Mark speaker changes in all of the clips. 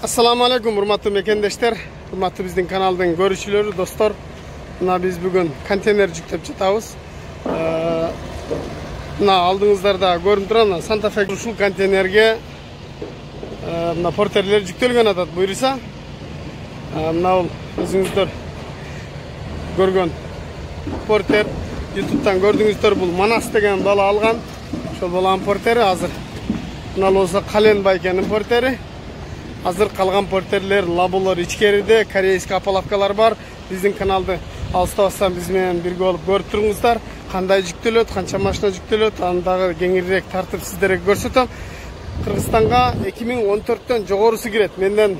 Speaker 1: Assalamu alaikum urmatlı mekendештер, urmatlı bizden kanaldan görüşülür dostlar. Mına biz bugün konteyner жүктеп жатабыз. Mına aldığınızlarda görünüp турган Santa Fe ушул контейнерге mına porterler жүктөлгөн атат буйруса. Mına өзүңүздөр көргөн porter YouTube'dan gördüğünüzдөр бул Манас деген бала алган. Ошол баланын портери азыр мына болсо Кален байкенин портери. Hazır kalgan porterler, labullar içkeride, koreyski apalafkalar var. Bizim kanalda alыстабастан bizmen birge olup görüp turыңыздар. Qanday жүктөлөт, qancha машина жүктөлөт, андагы кеңирээк тартып сиздерге көрсөтөм. Кыргызстанга 2014төн жогорусу кирет. Менден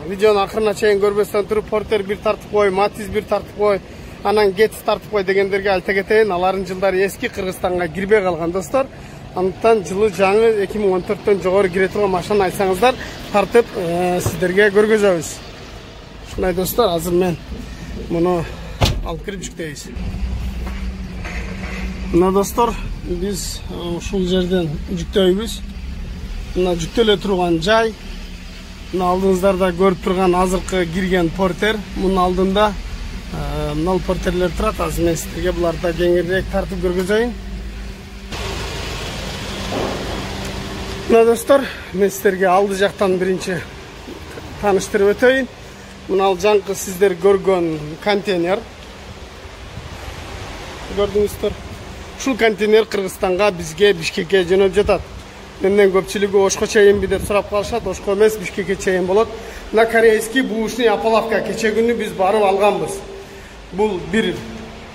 Speaker 1: видеонун акырына чейин көрбөстөн туруп портер бир тартып кой, Матиз бир тартып кой, анан Гетис тартып кой дегендерге айта кетейин. Алардын жылдары эски, Кыргызстанга кирбей калган достор. Андыктан жылы жаңы 2014төн жогору кире турган машина айтсаңыздар, тартып сиздерге көргөзөбүз. Ушундай достор, азыр мен муну алып кирип жүктөйбүз. Мына достор, биз ушул жерден жүктөйбүз. Мына жүктөлө турган жай. Мына алдыңыздарда көрүп турган азыркы кирген портер. Мунун алдында мына портерлер турат. Азыр мен сиздерге буларды кеңирээк тартып көргөзөйүн. Мына достор, мен сиздерге алды жактан биринчи тааныштырып өтөйүн. Мына жаңкы сиздер көргөн контейнер. Көрдүңүздөр. Ушул контейнер Кыргызстанга, бизге, Бишкекке жөнөп жатат. Менден көпчүлүгү Ошко чейинби деп сурап калышат. Ошко эмес, Бишкекке чейин болот. Мына корейский бушный апалавка кече күнү биз барып алганбыз. Бул бир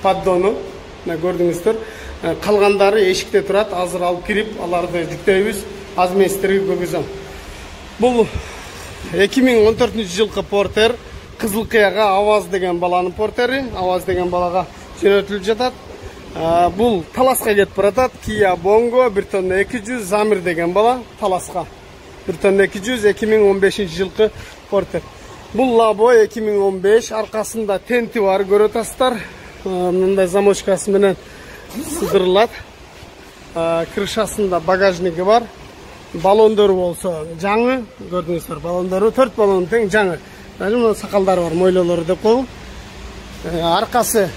Speaker 1: поддону. Мына көрдүңүздөр. Калгандары эшикте турат. Азыр алып кирип, аларды жүктөйбүз. Аз мен сиздерге көргөзөм. Бул 2014-жылкы портер, Кызыл Кыяга Аваз деген баланын портери. Аваз деген балага жөнөтүлүп жатат. Бул Таласка кетип баратат. Kia Bongo 1 тонна 200, Замир деген бала Таласка 1 тонна 200, 2015-жылкы портер. Бул Лабо 2015, аркасында тенти бар, көрүп атасыздар. Мындай замочкасы менен сыдырылат. Крышасында багажниги бар. Балондору болсо жаңы, көрдүңүздөр, балондору 4 балон тең жаңы. Мына сакалдары бар, мойлолору деп коебу. Аркасы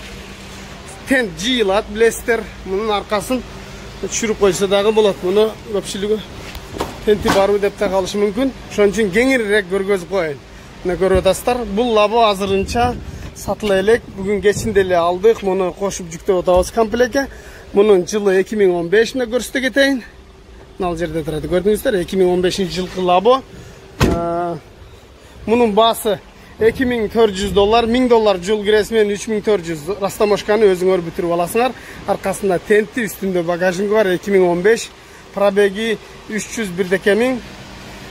Speaker 1: тент жыйылат, билесиздер. Мунун аркасын түшүрүп койсо дагы болот. Муну көпчүлүгү тенти барбы деп та калышы мүмкүн. Ошон үчүн кеңирээк көргөзүп коеюн. Мына көрүп атасыздар. Бул лабо азырынча сатыла элек. Бүгүн кечинде эле алдык. Муну кошуп жүктөп атабыз комплектке. Мунун жылы 2015-не көрсөтө кетейин. Мына жерде турат, көрдүңүздөр, 2015-жылкы лабо. Мунун баасы $2400, $1000 жол киреси менен 3400. Растамошканы өзүңөр бүтүрүп аласыңар. Аркасында тенти, үстүндө багажниги бар, 2015. Пробеги 301 декемиң.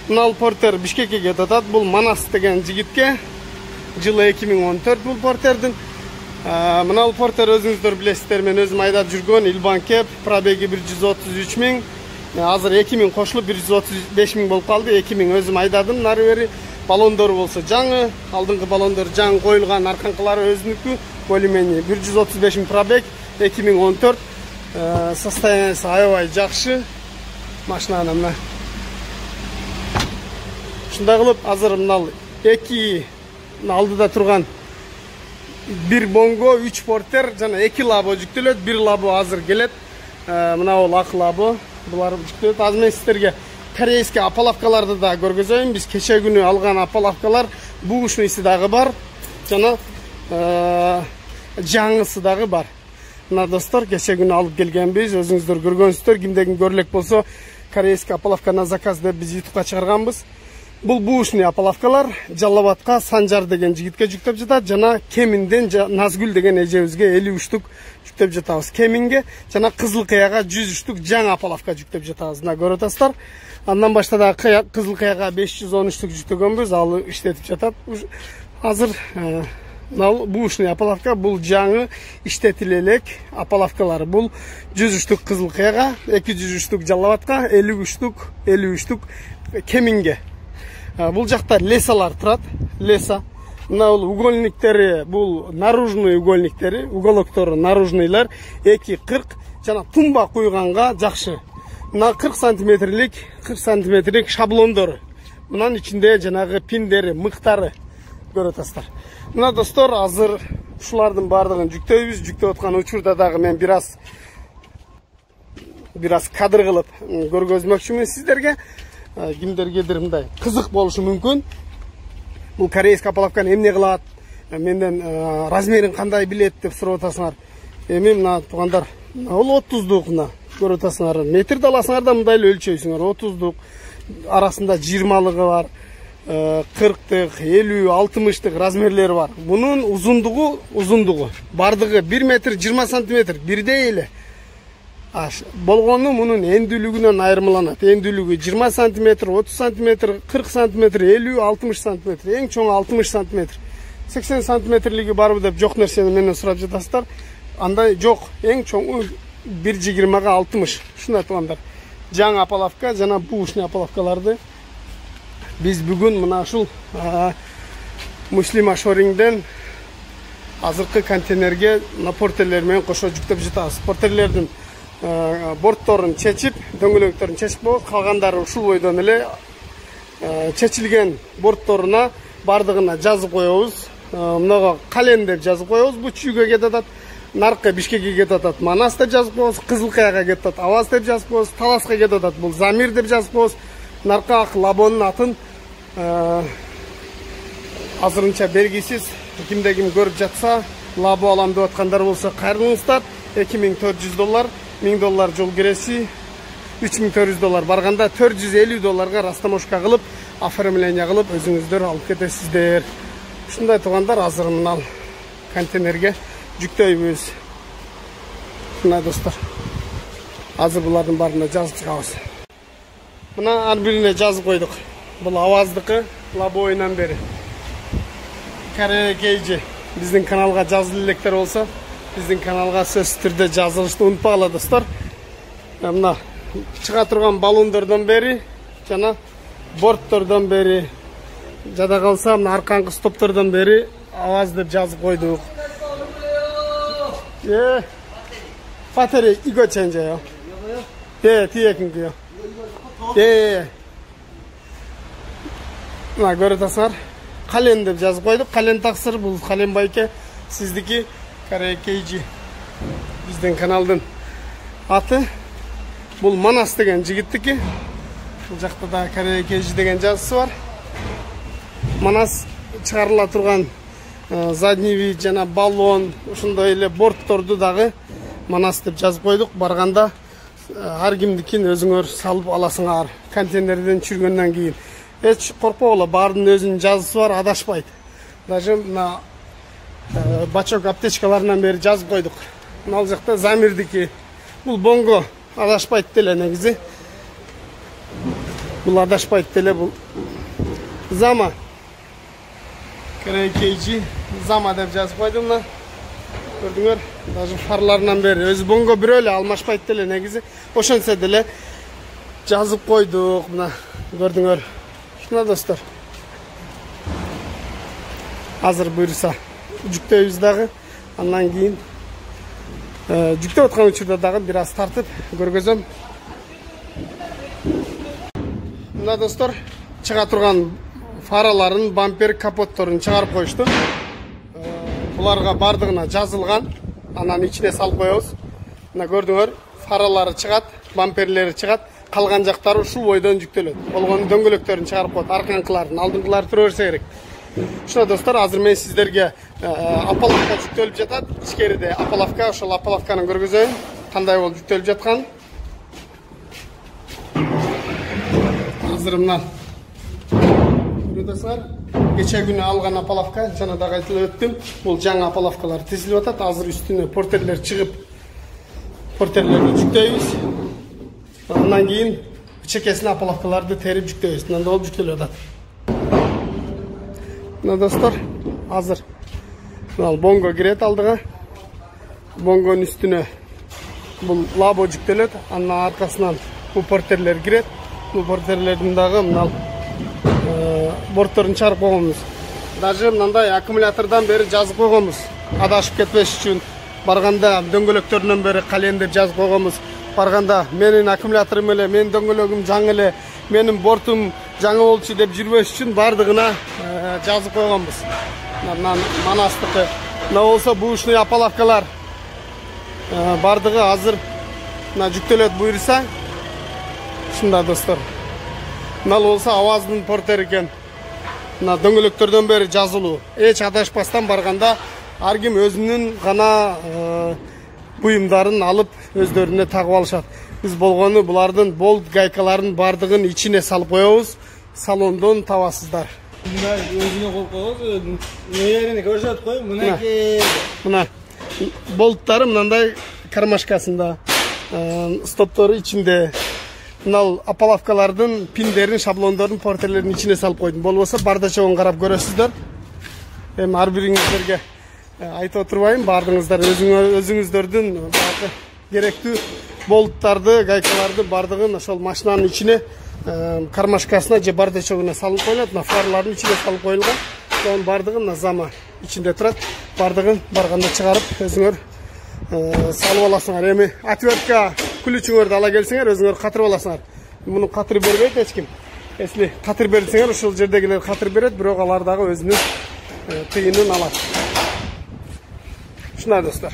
Speaker 1: Мына портер Бишкекке кетип атат. Бул Манас деген жигитке. Жылы 2014 бул портердин. Мына портер өзүңүздөр билесиздер, мен өзүм айдап жүргөн Илбан Кеп, пробеги 133 миң. Азыр 2000 кошулуп 135 миң болуп калды. 2000 өзүм айдадым, нары бери. Балондору болсо жаңы, алдыңкы балондор жаңы коюлган, арканкылары өзүнүкү. Более-менее 135 миң пробег, 2014. Состояниясы аябай жакшы. Машинаны мына. Ушундай кылып, азыр мына эки алдыда турган 1 бонго, 3 портер жана 2 лабо жүктөлөт. 1 лабо азыр келет. Мына ол ак лабо. Булар жүктөлөт. Азыр мен сиздерге корейский апалавкаларды да көргөзөйүн. Биз кече күнү алган апалавкалар бушныйсы дагы бар. Жана жаңысы дагы бар. Мына достор, кече күнү алып келгенбиз. Өзүңүздөр көргөнсүздөр. Кимдегин көрүлөк болсо, корейский апалавка на заказ деп биз YouTubeга чыгарганбыз. Бул бушный апалавкалар Жалал-Абадка Санжар деген жигитке жүктөп жатат. Жана Кеминден Назгүл деген эжебизге 53 штук жүктөп жатабыз. Кеминге жана Кызыл Кыяга 100 штук жаңы апалавка жүктөп жатабыз. Мына көрүп атасыздар. Андан башта да Кызыл Кыяга 513 штук жүктөгөнбүз. Ал иштетип жатат. Азыр бушный апалавка бул жаңы иштетиле элек апалавкалар. Бул 100 штук Кызыл Кыяга, 200 штук Жалал-Абадка, 53 штук Кеминге. Бул жакта лесалар турат. Леса. Мына угольниктери, бул наружный угольниктери, уголоктору наружныйлар 2.40 жана тумба куйганга жакшы. Мына 40 сантиметрлик шаблондору. Мынан içinde жанагы пиндери, мыктары көрүп атасыздар. Мына достор, азыр ушулардын бардыгын жүктөйбүз. Жүктөп аткан учурда дагы мен бир аз кадр кылып көргөзмөкчүмүн сиздерге. Кимдергедир мындай кызык болушу мүмкүн. Бул корейский апаловканы эмне кылат? Менден размерин кандай билет деп сурап атасыңар. Эми мына туугандар, бул 30дук мына көрүп атасыңар. Метрди аласыңар да мындай эле өлчөйсүңөр. 30дук арасында 20лыгы бар, 40-тык, 50, 60-тык размерлери бар. Бунун узундугу бардыгы 1 метр 20 сантиметр, бирдей эле. Болгону мунун эндүүлүгүнөн айырмаланат. Эндүүлүгү 20 сантиметр, 30 сантиметр, 40 сантиметр, 50, 60 сантиметр. Эң чоң 60 сантиметр. 80 сантиметрлиги барбы деп жок нерсени менден сурап жатасыздар. Андай жок. Эң чоңу 1,20га 60. Ушундай туугандар. Жаңы апаловка жана бушный апаловкаларды биз бүгүн мына ушул Муслим Ашориңден азыркы контейнерге портерлер менен кошо жүктөп жатабыз. Портерлердин бортторун чечип, дөңгөлөктөрүн чечип коюп, калгандары ушул бойдон эле чечилген бортторуна бардыгына жазып коебуз. Мынага Кален деп жазып коебуз. Бу Чүйгө кетип атат. Наркы Бишкекке кетип атат. Манас деп жазып коебуз. Кызылкаяга кетип атат. Аваз деп жазып коебуз. Таласка кетип атат. Бул Замир деп жазып коебуз. Наркы Лабонун атын азырынча белгисиз. Кимде ким көрүп жатса, Лабо алам деп аткандар болсо кайрылыңыздар. $2400, $1000 жол киреси, $3400 барганда $450 растаможка кылып, оформление кылып өзүңүздөр алып кетесиздер. Ушундай туугандар, азыр мына контейнерге жүктөйбүз. Мына достор, азыр булардын баарына жазып чыгабыз. Мына ар бирине жазып койдук. Бул аваздыкы, Лабоюнан бери. Карекейжи биздин каналга жазылып электер болсо, биздин каналга сөзсүз түрдө жазылышты унутпагыла достор. Мына чыга турган баллондордон бери жана борттордон бери, жада калса мына арканкы стоптордон бери аваз деп жазып койдук. Батарея иго ченже. Тиекинги. Мына көрүп атасыңар. Кален деп жазып койдук. Кален таксыр, бул Кален байке сиздики. Карекейжи биздин каналдын аты. Бул Манас деген жигиттики. Бул жакта да Карекейжи деген жазысы бар. Манас чыгарыла турган задний вид жана баллон, ушундай эле бортторду дагы Манас деп жазып койдук. Барганда ар кимдикин өзүңөр салып аласыңар. Контейнерден чүргөндөн кийин эч коркпогула, баардын өзүнүн жазысы бар, адашпайт. Даже мына бачок аптечкаларынан бери жазып койдук. Мына жакта Замирдики. Бул Бонго, адашпайт деле негизи. Бул адашпайт деле, бул Зама. Карекейжи Зама деп жазып койдум мына. Көрдүңөр, даже фарларынан бери өзү Бонго бирөө эле, алмашпайт деле негизи. Ошонсо деле жазып койдук мына. Көрдүңөр. Мына достор. Азыр буйруса жүктөйбүз дагы. Андан кийин жүктөп аткан учурда дагы бир аз тартып көргөзөм. Мына достор, чыга турган фараларын, бампер, капотторун чыгарып коюшту. Буларга бардыгына жазылган. Анан ичине салып коебуз. Мына көрдүңөр, фаралары чыгат, бамперлери чыгат. Калган жактары ушул бойдон жүктөлөт. Болгону дөңгөлөктөрүн чыгарып коет, арканкыларын, алдыңкылары тура берсе керек. Ушуна достор, азыр мен сиздерге апаловка жүктөлүп жатат. Ичкериде апаловка, ошол апаловканы көргөзөйүн. Кандай болуп жүктөлүп жаткан. Азыр мына көрөсүңөр, кече күнү алган апаловка, жана дагы айтылып өттүм. Бул жаңы апаловкалар тизилип атат. Азыр үстүнө портерлер чыгып, портерлерди жүктөйбүз. Андан кийин чекесине апаловкаларды терип жүктөйбүз. Мындай болуп жүктөлүп атат. Мына достор, азыр Бонго кирет алдыга. Бонгонун үстүнө бул Лабо жүктөлөт. Анын аркасынан бул портерлер кирет. Бул портерлердин дагы мына бортторун чыгарып койгонбуз. Даже мындай аккумулятордон бери жазып койгонбуз. Адашып кетпеш үчүн. Барганда дөңгөлөктөрүнөн бери Кален деп жазып койгонбуз. Барганда менин аккумуляторум эле, менин дөңгөлөгүм жаңы эле, менин бортум жаңы болчу деп жүрбөш үчүн бардыгына жазып койгонбуз. Манастыкы. Мына болсо бушный ополовкалар бардыгы азыр мына жүктөлөт буйруса. Ушундай достор. Мына болсо аваздын портер экен. Мына дөңгөлөктөрдөн бери жазылуу. Эч адашпастан барганда ар ким өзүнүн гана буюмдарын алып өздөрүнө тагып алышат. Биз болгону булардын болт гайкаларын бардыгын ичине салып коебуз. Салондон табасыздар.
Speaker 2: Мына өзүнө коюп койгонбуз. Нелерини көрсөтүп коюп, мынакей.
Speaker 1: Мына болттары мындай кармашкасында, стоптору ичинде. Мына ополовкалардын пиндерин, шаблондордун, портерлерин ичине салып койдум. Болбосо бардачогун карап көрөсүздөр. Эми ар бириңиздерге айтып отурбайм, бардыңыздар өзүңүздөрдүн керектүү болттарды, гайкаларды бардыгын ошол машинанын ичине кармашкасына же бардачогуна салып коюлат. Мына фарлардын ичине салып коюлган. Ошонун бардыгын мына зама ичинде турат. Бардыгын барганда чыгарып өзүңөр салып аласыңар. Эми отвертка ключуңөрдү ала келсеңер, өзүңөр катырып аласыңар. Муну катырып бербейт эч ким. Если катырып берсеңер, ошол жердегилер катырып берет, бирок алар дагы өзүнүн тыйынын алат. Ушундай достор.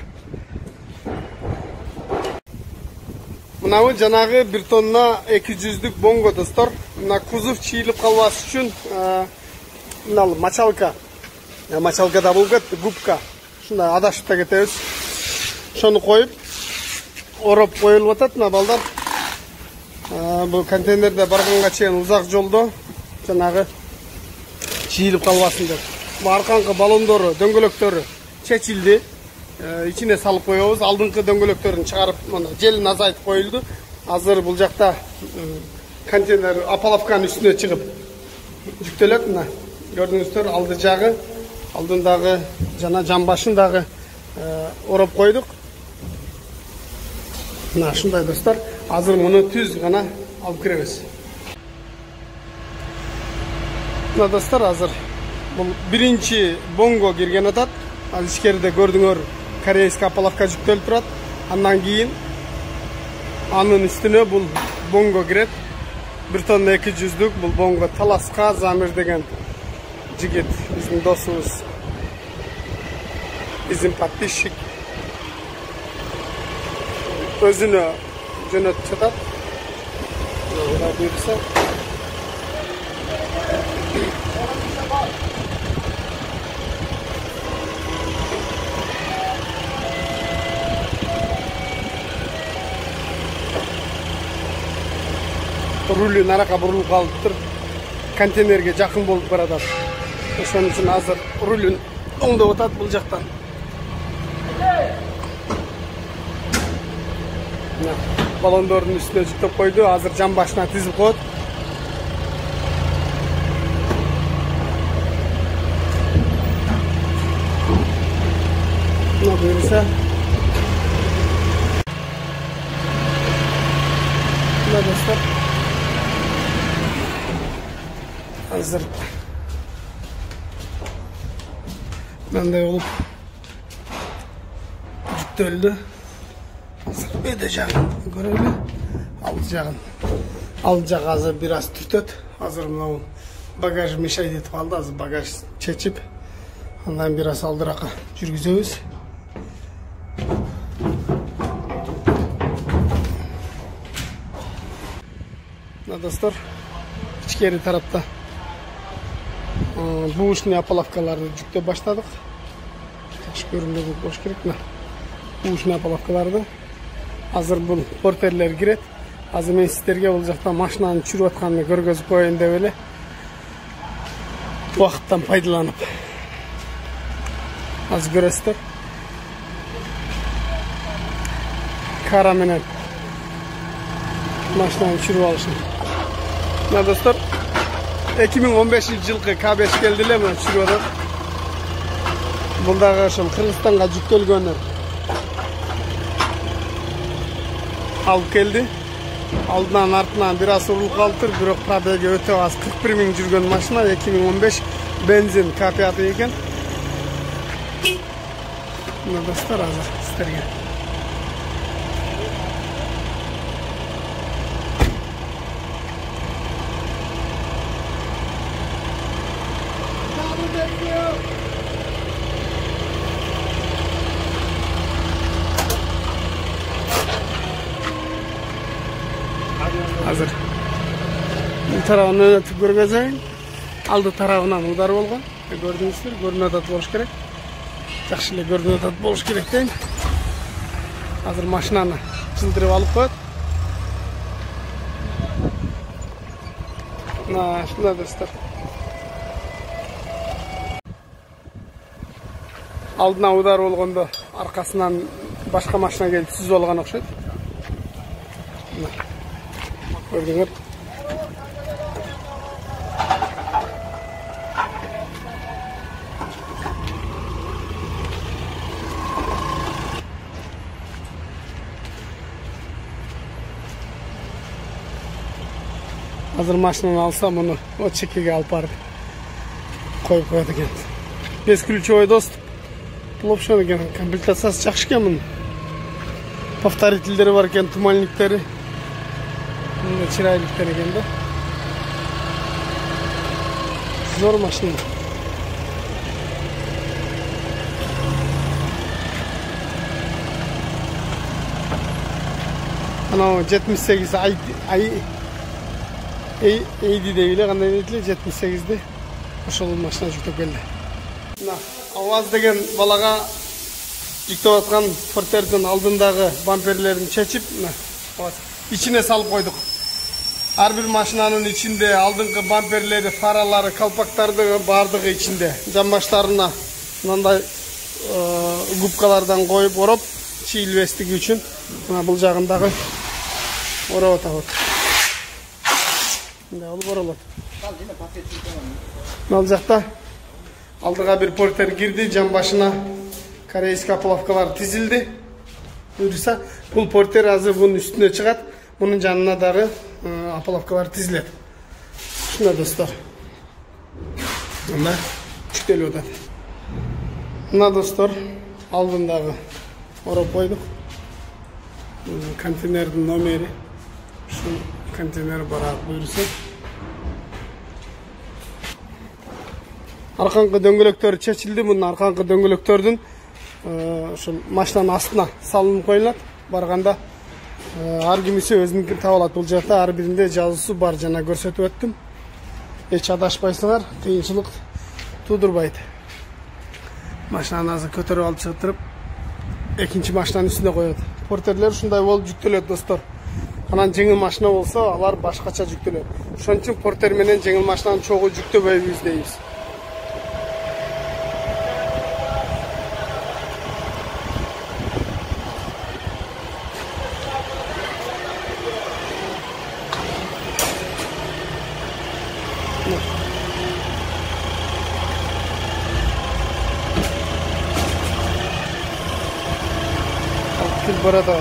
Speaker 1: Мынабы жанагы 1 тонна 200-дүк бонго достор. Мына кузов чийилип калбас үчүн мына мочалка. Мочалкада болгот губка. Ушундай адашып да кетебиз. Ошону коюп ороп коюлуп атат мына балдар. Бул контейнерде барганга чейин узак жолдо жанагы чийилип калбасын деп. Бул арканкы баллондору, дөңгөлөктөрү чечилди. Ичине салып коебуз. Алдыңкы дөңгөлөктөрүн чыгарып, мына желин азайтып коюлду. Азыр бул жакта контейнер ополовканын үстүнө чыгып жүктөлөт. Мына көрдүңүздөр, алды жагы, алдындагы жана жан башын дагы ороп койдук. Мына ушундай достор. Азыр муну түз гана алып киребиз. Мына достор, азыр бул биринчи бонго кирген атат. Азыр ичкерide көрдүңөр, корейский ополовка жүктөлүп турат. Андан кийин анын үстүнө бул бонго кирет. 1 тонна 200-дүк бул бонго Таласка Замир деген жигит, биздин досубуз. Биздин подписчик. Өзүнө жөнөтүп жатат. Мына буйруса. Рулü нарака бурулуп калыптыр. Контейнерге жакын болуп баратат. Ошон үчүн азыр рулүн оңдоп атат бул жактан. Баллондордун үстүнө жүктөп койду. Азыр жан башына тизип коет. Мына буюрса. Мына достор. Hazır. Mınday olup yüktölді. Hazır ödeyeceğim. Görelim. Alacağım. Alacak hazır biraz tütet. Hazır mı? Bagaj meşayet etip aldı. Hazır bagaj çekip ondan biraz aldırak жүргүзөбүз. Mına dostlar, içkeri tarafta бушный ополовкаларды жүктөп баштадык. Таш көрүндө бош керек мына. Бушный ополовкаларды азыр бул портерлер кирет. Азыр мен сиздерге бул жакта машинанын чүрүп атканын көргөзүп коеюн деп эле убакыттан пайдаланып. Азыр көрөсүздөр. Кара менен машинаны чүрүп алышын. Мына достор, 2015-жылкы К5 келди эле мына чүрүп атат. Бул дагы ошол Кыргызстанга жүктөлгөнү алып келди. Алдынан артынан бир аз урулуп калыптыр, бирок пробеги өтө аз. 41 000 жүргөн машина, 2015 бензин К5 экен. Мына достор, азыр сиздерге Hazır. Bu tarafını yönetip görgezeyim. Aldı tarafından udar olgan. Gördüğünüzler, görünüp boluş gerek. Жақсы эле көрүнүп атат болуш керек дейм. Азыр машинаны жылдырып алып коет. Шундай достор. Алдына удар болгондо аркасынан башка машина келип сүзүп алган окшойт. Көрдүңөр. Hazır машинаны алсам, муну от чекеге алып барып коюп коет экен. Бесключевой доступ. Бул опшон экен. Комплектациясы жакшы экен мунун. Повторительдери бар экен, туманниктери. Мына чырайлыктар экен да. Зор машина. Ana 78 ay Eydi deyle, qanday deyildi, 78'de ошол машина жүктөп келди. Мына Аваз деген балага жүктөп аткан портердин алдындагы бамперлерин чечип, мына ичине салып койдук. Ар бир машинанын ичинде алдыңкы бамперлери, фаралары, калпактарды бардыгы ичинде. Жамбаштарына мындай губкалардан коюп ороп, чийилбестиги үчүн мына бул жагындагы ороп атабыз. Мындай болуп оролот. Ал жакта алдыга бир портер кирди, жан башына корейский оплавкалар тизилди. Буюрса, бул портер азыр бунун үстүнө чыгат, мунун жанына дагы оплавкалар тизилет. Ушундай достор. Мына жүктөлүп атат. Мына достор, алдындагы ороп койдук. Контейнердин номери. Ушул контейнер барат буюрса. Арканкы дөңгөлөктөр чечилди. Мунун арканкы дөңгөлөктөрдүн ушул машинанын астына салынып коюлат. Барганда ар кимиси өзүнүкүн таап алат. Бул жакта ар биринде жазуусу бар, жана көрсөтүп өттүм. Эч адашпайсыңар, кыйынчылык туудурбайт. Машинаны азыр көтөрүп алып чыгып, экинчи машинанын үстүнө коет. Портерлер ушундай болуп жүктөлөт достор. Анан жеңил машина болсо, алар башкача жүктөлөт. Ошон үчүн портер менен жеңил машинаны чогуу жүктөбөйбүз дейбиз. Burada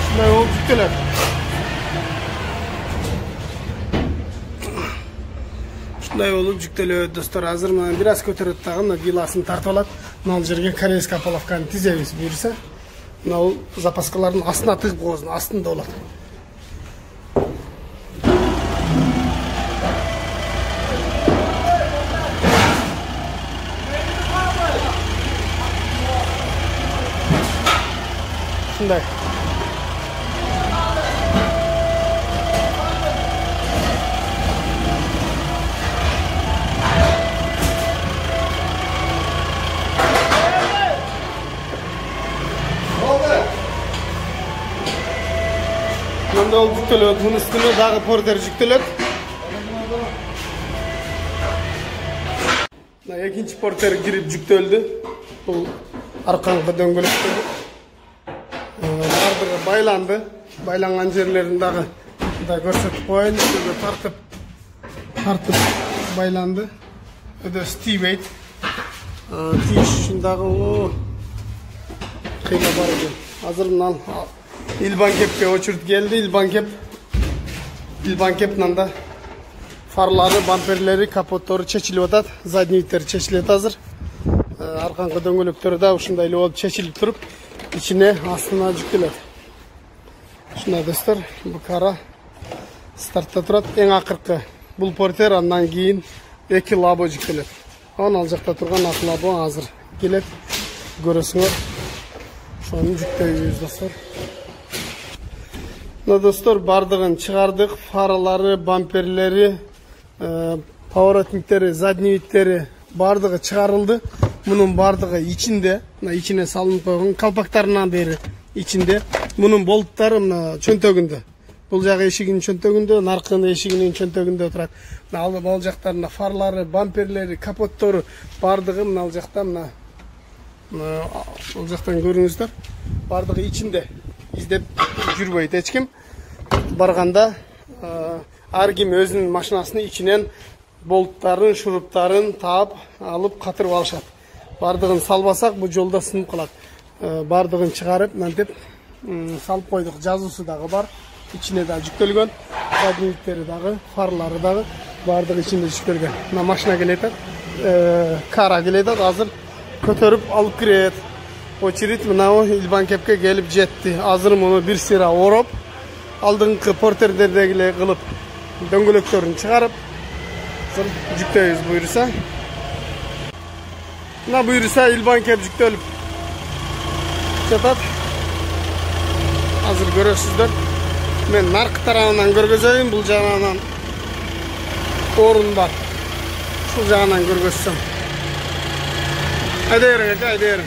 Speaker 1: şunday olub жүктөлөт. Şunday olub жүктөлөт достор. Азыр мына бир аз көтөрөт дагы, мына виласын тартып алат. Мына жерге корейский оплавканы тизебиз буюрса. Мына запаскалардын астына тыгып коебуз, астында болот. Şunday. Munda ol жүктөлөт, bunun üstüne dagı porter жүктөлөt. Экинчи портер кирип жүктөлдү. Бул арканкы дөңгөлөктөр бардыгы байланды. Байланган жерлерин дагы көрсөтүп коеюн. Тартып байланды. Өдөсү тийбейт. Тийиш үчүн дагы кыйла бар экен. Азыр мына İlban kepke очередь geldi. İlban kep Илбанкептен да фарлары, бамперлери, капоттору чечилип атат. Задний видтери чечилет азыр. Арканкы дөңгөлөктөрү да ушундай эле болуп чечилип туруп, ичине астына жүктөлөт. Ушундай достор, бул кара стартта турат. Эң акыркы бул портер, андан кийин 2 лабо жүктөлөт. Ал жакта турган ак лабо азыр келет. Көрөсүңөр. Ошону жүктөйбүз достор. Мына достор, бардыгын чыгардык. Фаралары, бамперлери, поворотниктери, задний видтери бардыгы чыгарылды. Мунун бардыгы ичинде, мына ичине салынып койгон калпактарынан бери ичинде. Мунун болттары мына чөнтөгүндө. Бул жагы эшигинин чөнтөгүндө, наркынын эшигинин чөнтөгүндө турат. Мына ал жактарында фарлары, бамперлери, капоттору бардыгы мына ал жакта, мына ал жактан көрүңүздөр. Бардыгы ичинде. Издеп жүрбөйт эч ким. Барганда ар ким өзүнүн машинасынын ичинен болттарын, шуруптарын таап алып катырып алышат. Бардыгын салбасак бул жолдо сынып калат. Бардыгын чыгарып, мынтип салып койдук. Жазуусу дагы бар. Ичине да жүктөлгөн. Задниктери дагы, фарлары дагы бардыгы ичинде жүктөлгөн. Мына машина келет, кара келет, азыр көтөрүп алып кирет. Очередь мынау Илбанкепке келип жетти. Азыр муну бир сыйра ороп, алдыңкы портердердегиле кылып, дөңгөлөктөрүн чыгарып, азыр жүктөйбүз буйруса. Мына буйруса Илбанкеп жүктөлүп жатат. Азыр көрөсүздөр. Мен наркы тарабынан көргөзөйүн, бул жагынан орун бар. Ушул жагынан көргөзсөм. Айдайыр.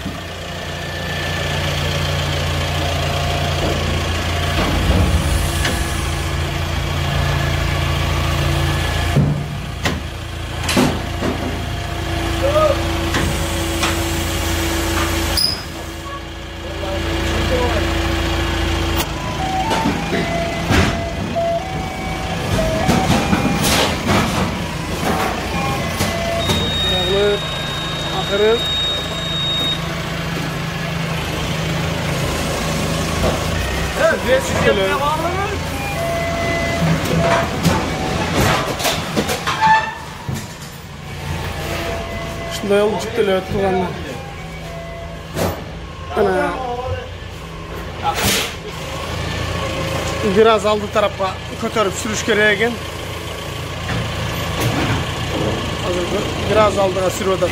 Speaker 1: Akırı. Şunday olup çıktı turganlar. Ana. Biraz aldı tarafa kötörüp sürüş kerek eken. Biraz aldığa sürüyordu.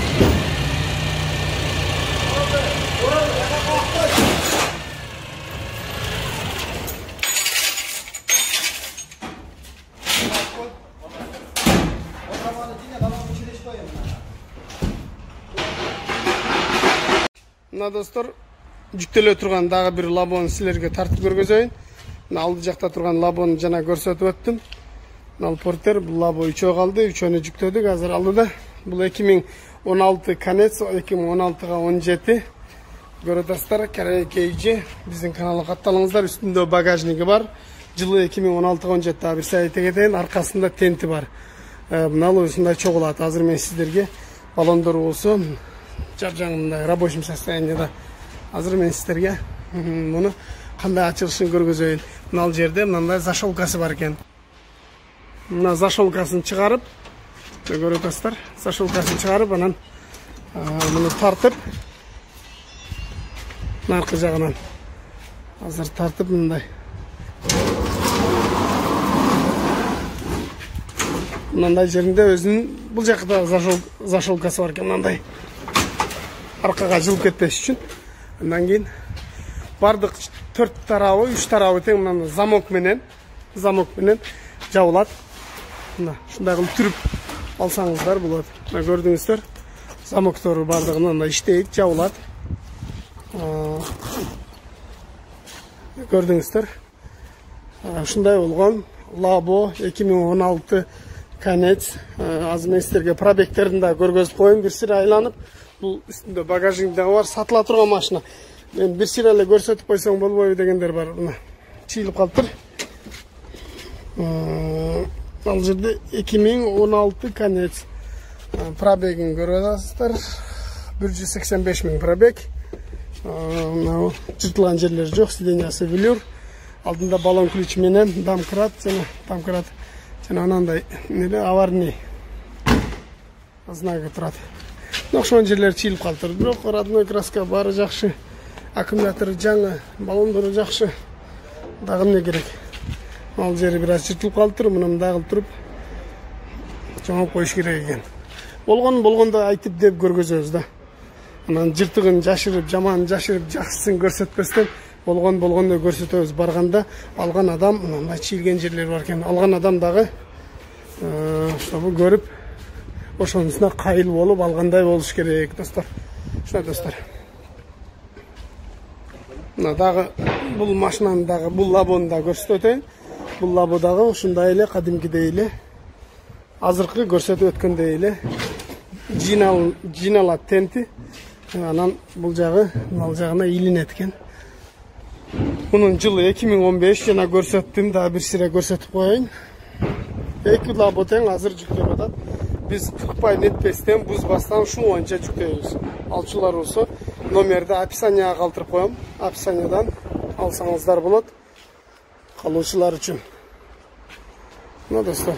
Speaker 1: Мына достор, жүктөлө турган дагы бир лабону силерге тартып көргөзөйүн. Мына алды жакта турган лабону жана көрсөтүп өттүм. Мына портер бул лабо 3 калды, 3-өнү жүктөдүк азыр алдыда. Бул 2016 конец, 2016га 17. Көрөтасыздар, Каракейжи биздин каналга катталыңыздар. Үстүндө багажниги бар. Жылы 2016га 17 бир сайт кетейин, аркасында тенти бар. Мына ушундай чогулат. Азыр мен сиздерге баллондор болсо жапжаңындай рабочий состоянияда. Азыр мен сиздерге муну кандай ачылышын көргөзөйүн. Мына жерде мындай зашолкасы бар экен. Мына зашолкасын чыгарып, көрөтасыздар. Зашолкасын чыгарып, анан муну тартып, наркы жагынан азыр тартып мындай. Мындай жеринде өзүнүн бул жакта зашолкасы бар экен, мындай. Аркага жылып кетпеш үчүн. Андан кийин бардык 4 тарабы, 3 тарабы тең мына замок менен жабылат. Мына ушундай кылып түрүп алсаңыздар болот. Мына көрдүңүздөр. Замоктору бардыгы мындай иштейт, жабылат. Көрдүңүздөр. Ушундай болгон Лабо 2016 конец. Азыр мен сиздерге пробектерин да көргөзүп коеюн, бир сыйра айланып. Бул үстүндө багажник дагы бар, сатыла турган машина. Мен бир сыйра эле көрсөтүп койсоң болбойбу дегендер бар. Мына чыйылып калыптыр. Ал жерде 2016 конец. Пробегин көрүп атасыздар. 185 000 пробег. Жыртылган жерлери жок, сидениясы велюр. Алдында баллон ключ менен домкрат жана анандай аварийный знагы турат. Ошол жерлер чийилип калыптыр. Бирок родной краска баары жакшы. Аккумулятору жаңы, баллондору жакшы. Дагы эмне керек? Ал жери бир аз жыртылып калыптыр. Муну дагылып туруп жоңоп коюш керек экен. Болгондо айтып деп көргөзөбүз да. Анан жыртыгын жашырып, жаманын жашырып, жакшысын көрсөтпөстөн болгондой көрсөтөбүз. Барганда алган адам мындай чийилген жерлер бар экен. Алган адам дагы ошону көрүп, ошонусуна кайыл болуп алгандай болуш керек, достор. Ушуна достор. Мына дагы бул машинаны дагы бул лабону да көрсөтүп өтөйүн. Бул лабо дагы ушундай эле кадимкидей эле азыркы көрсөтүп өткөндөй эле жиналат тенти. Анан бул жагы мына жагына илинет экен. Bunun жылы 2015 жана көрсөттүм, да бир сире көрсөтүп коеюн. Эки лабо тең азыр жүктөп атат. Биз тукпай нетпестен, бузбастан ушул боюнча жүктөйбүз. Алчулар болсо номерди описанияга калтырып коем. Описаниядан алсаңыздар болот. Калуучулар үчүн. Мына достор,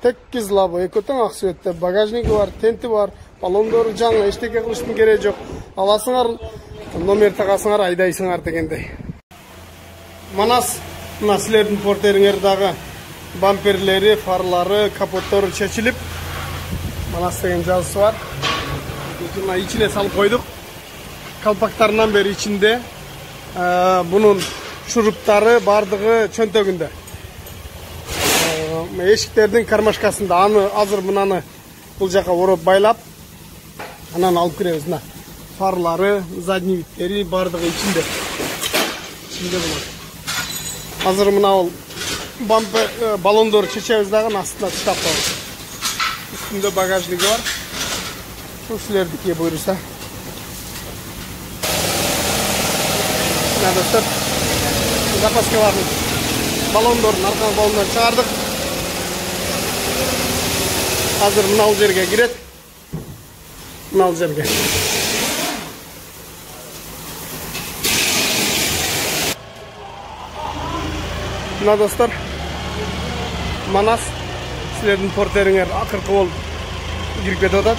Speaker 1: текиз лабо, эки тең ак цветте, багажниги бар, тенти бар, баллондору жаңы, эчтеке кылыштын кереги жок. Аласыңар, номер тагасыңар, айдайсыңар дегендей. Манас, мына силердин портериңердагы бамперлери, фарлары, капоттору чечилип, Манас деген жазысы бар. Мына ичине салып койдук. Калпактарынан бери ичинде. Бунун шуруптары бардыгы чөнтөгүндө. Эшиктердин кармашкасында. Аны азыр мынаны бул жака ороп байлап, анан алып киребиз. Мына фарлары, задний видтери бардыгы ичинде. Ичинде болот. Азыр мына ол бампер баллондору чечебиз дагы астына таштап коебуз. Üstünde bagajlığı var. Şu silerdik buyursa. Ne dostlar? Zapaska var mı? Balondorun arka balonları çağırdık. Hazır mınal jerge giret. Mınal jerge. Ne dostlar? Manas. Sizlerden porteringer akırkı olup girip кетип атат.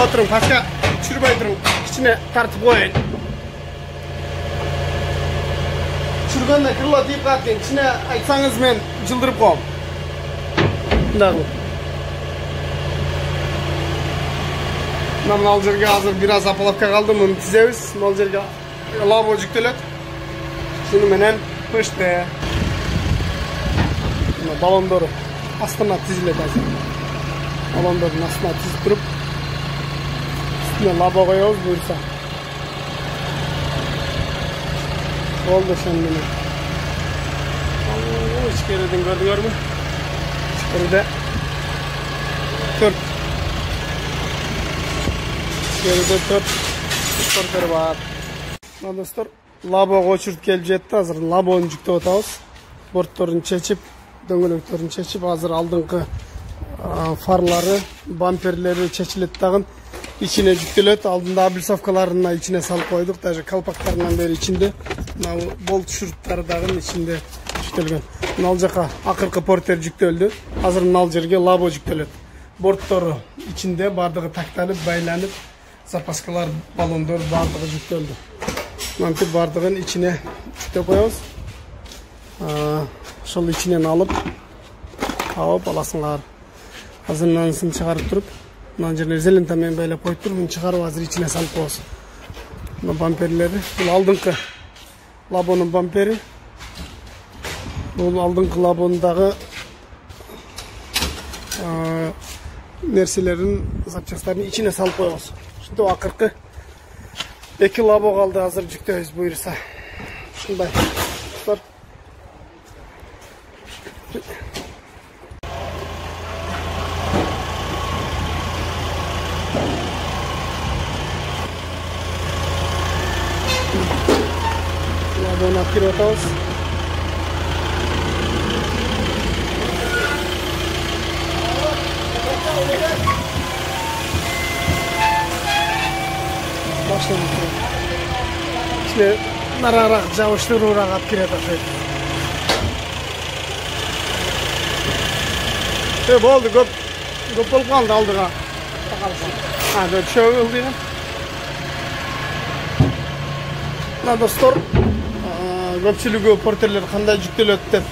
Speaker 1: Oturun paşa, çürübey durun. İçine tartıp koyun. Çürgende kırla deyip kalkın. İçine aytsanız ben cıldırıp koyum. Bundan. Mına al jerge hazır biraz apalavka kaldı. Bunu tizemiz. Al jerge labo jüktelet. Şunu menen pıştı. Balondoru astına tizilet hazır. Balondorun astına tizip durup labo koyuyoruz buyursa. Oldu şimdi. İçkeriden gördüler mü? İçkeride 4. İçkeride 4 porter var. Dostlar, labo koçurup gelip jetti. Hazır labonu yüktep atабыз. Borttorun çeçip, döngölöklerini çeçip hazır aldığınki farları, bamperleri çeçilet dagın. İçine jüktelet. Aldığında abilsavkalarına içine salıp koyduk. Даже kalpaklarından beri içinde. Bolt şuruttары dagın içinde jüktelgen. Nal jaka akırkı porter jükteldi. Hazır nal jerge labo jüktelet. Borttoru içinde bardığı taktalıp, baylanıp, zapaskalar, balondor bardığı jükteldi. Mantip bardığın içine jüktep koyuyoruz. Şol içinden alıp alasыңар. Hazır nanısını çıkarıp durup mына жерге зелентамен байлап коюп туруп, муну чыгарып азыр ичине салып коебуз. Мына бамперлери, бул алдыңкы лабонун бампери. Бул алдыңкы лабондагы нерселерин, запчастарын ичине салып коебуз. Ушинтип акыркы 2 лабо калды, азыр жүктөбүз буйруса. Ушундай. Laboni olib kirib o'tamiz. Boshlanib turadi. İşte nararak, javıştırırak olib kiradi o'xshaydi. Bo'ldi, ko'p bo'lib qoldi oldiga. Ha, tushib oldi. Dostlar, ko'pchiligi porterlar qanday juktaladi deb.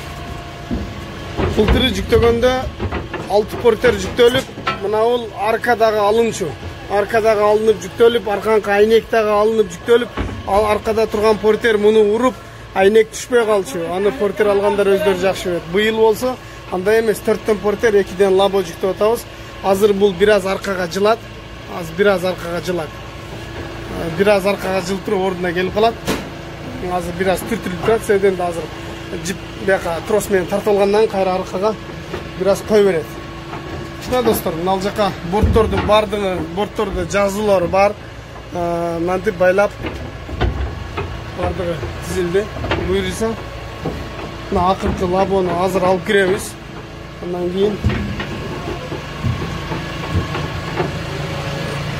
Speaker 1: Filtri juktaganda 6 porter juktalib, mana ol arkadagi alınışı. Arkadagi alınıp juktalib, arqanqi aynekdagi alınıp juktalib, al arkada turgan porter bunu urup, aynek tushpay qalışı. Аны porter alganдар өздөрү жакшы bilет. Bu yıl bolsa андай эмес, 4тен porter, 2ден лабо жүктөп атабыз. Азыр бул biraz аркага жылат. Biraz аркага жылат. Biraz аркага жылып туруп ордуна келип калат. Азыр biraz түртүлүп турат. Себебинде азыр жип бияка трос менен тартылгандан кайра аркага biraz кой берет. Шуна достор, мына жака бордтордун бардыгы, бордтордо жазуулары бар. Мынтип байлап бардыгы тизилди. Буйрса, мына акыркы лабону азыр алып киребиз. Андан кийин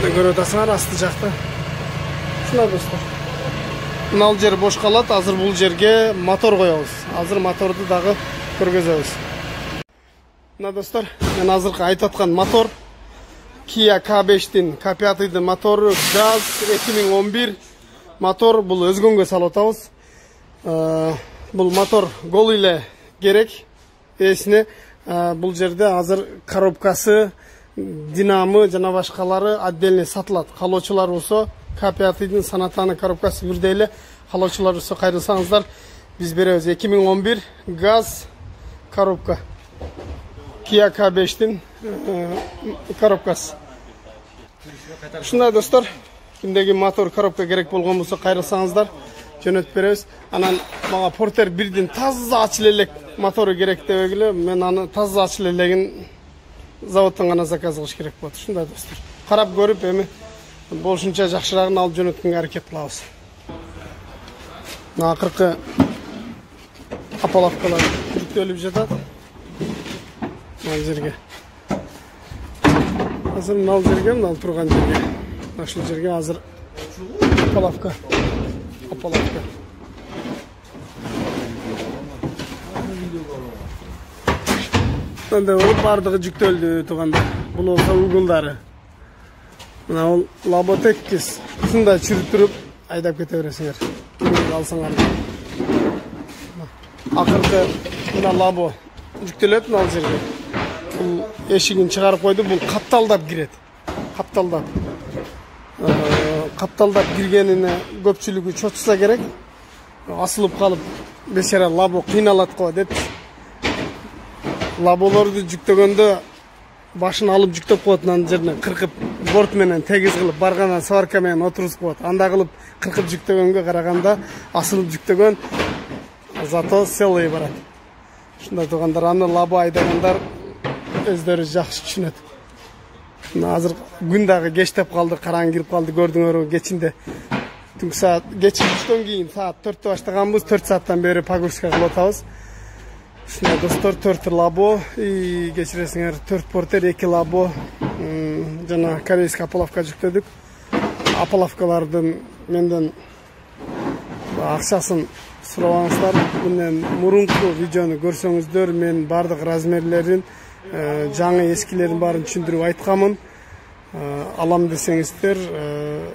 Speaker 1: көрүп атасыңар асты жакта. Шуна достор. Мына жер бош калат, азыр бул жерге мотор коебуз. Азыр моторду дагы көргөзөбүз. Мына достор, мен азыркы айтып аткан мотор Kia K5'tin, K5'din motoru gaz 2011 motor, bul özgөнгө салып атабыз. Бул мотор гол эле керек. Эсине бул жерде азыр коробкасы, динамы жана башкалары отдельно сатылат. Калоочулар болсо K5'din санатаны коробкасы бирдей эле. Калоочулар болсо кайрылсаңыздар биз беребиз. 2011 газ коробка. Kia K5'din коробкасы. Шундай достор, кимдеги мотор коробка керек болгон болсо кайрылсаңыздар жөнөтүп беребиз. Анан мага портер 1дин таза ачыл элек мотору керек дебегиле, мен аны таза ачыл элегин заводдон гана заказ кылыш керек болот. Шундай достор. Карап көрүп эми болушунча жакшырагын алып жөнөткөнгө аракет кылабыз. Мына акыркы апалавкалар жүктөлүп жатат. Мына жерге. Азыр мына жерге, мына турган жерге. Ушул жерге азыр апалавка. Мындай болуп бардыгы жүктөлдү туугандар. Бул болсо угулдары. Мына ол лаботеккис. Ушундай чүрүп туруп айдап кете бересиңер. Алсаңар. Акыркы мына лабо жүктөлөт мына жерге. Бул эшигин чыгарып койду, бул капталдап кирет. Капталдап киргенине көпчүлүгү чочса керек. Асылып калып, бешара лабо кыйналат го деп. Лаболорду жүктөгөндө башын алып жүктөп коет, анын жерине кыркып, борт менен тегиз кылып, баргандан сварка менен отурузуп коет. Анда кылып кыркып жүктөгөнгө караганда асылып жүктөгөн зато целый барат. Шундай туугандар, аны лабо айдагандар өздөрү жакшы түшүнөт. Азыр күн дагы кечтеп калды, караң кирип калды, көрдүңөрбү кечинде. Түнкү саат кечки 3төн кийин саат 4-тө баштаганбыз, 4 сааттан бери погрузка кылып атабыз. Шундай достор, 4 лабо, кечиресиңер, 4 портер, 2 лабо, жана корейский апалавка жүктөдүк. Апалавкалардын менден акчасын сурабаңыздар. Мындан мурунку видеону көрсөңүздөр, мен бардык размерлерин, жаңы эскилерин баарын түшүндүрүп айтканмын. Алам десеңиздер,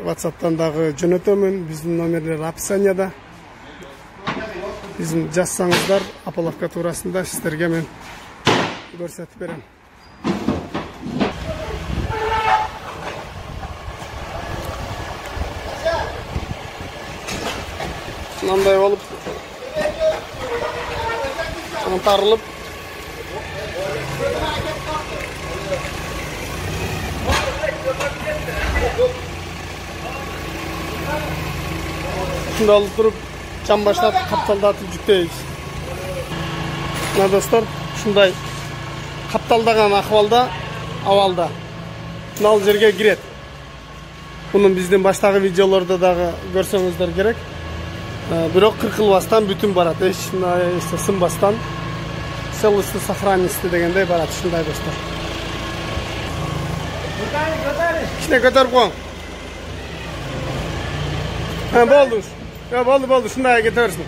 Speaker 1: WhatsApp'тан дагы жөнөтөмүн. Биздин номерлер описанияда. Биздин жазсаңыздар, апалавка туурасында сиздерге мен көрсөтүп берем. Мындай болуп тарылып шундай алып туруп чам баштап капталдатып жүктөйбүз. Мына достор, ушундай капталдаган абалда мына жерге кирет. Bunun bizden baştagı videolarda da görseňizler gerek. Бирок кыркылбастан бүтүн барат. Эч сынбастан. Целости сохранности дегендей барат, ушундай достор. Кичине көтөрүп коюң. Болду. Ya boldu, ушундай кете берсин.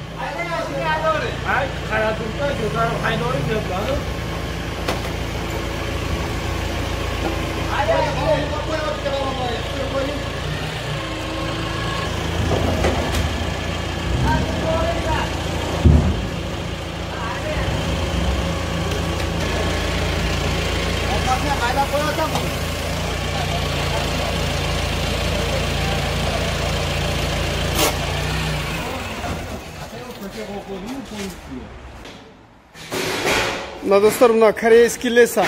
Speaker 2: Ay, karadımda götürüp kaynağını götürüp.
Speaker 1: Mına dostlar, mına koreyskiy lesa.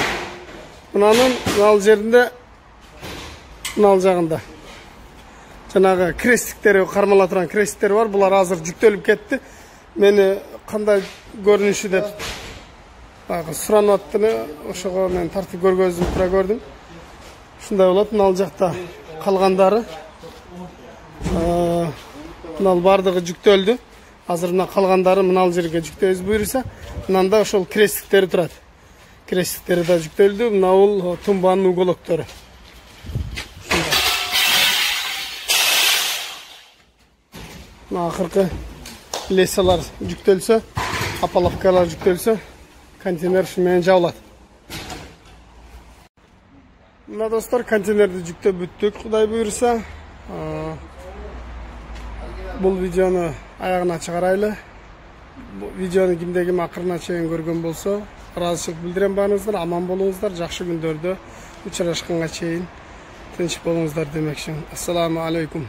Speaker 1: Mınanın al жеринде, al жагында. Жанагы крестиктери, кармала турган крестиктери бар. Булар азыр жүктөлүп кетти. Мени кандай көрүнүшү деп суранып аттыны, ошого мен тартып көргөзүп тура көрдүм. Ушундай болот. Ал жакта калгандары. Мынал бардыгы жүктөлдү. Азыр мына калгандары мынал жерге жүктөбүз буйруса, мынанда ошол крестиктери турат. Крестиктери да жүктөлдү. Мына бул тумбанын уголоктору. Мына акыркы лесалар жүктөлсө, апалапкалар жүктөлсө, контейнер ушу менен жабылат. Мына достор, контейнерди жүктөп бүттүк, Кудай буйруса. Бұл видеоны аяғына чыгарайлы. Видеоны кимде ким акырына чейин көргөн болсо, ыраазычылык билдирем барыңыздар, аман болуңуздар, жакшы күндөрдө учурашканга чейин тынч болуңуздар демекчимин. Ассаламу алейкум.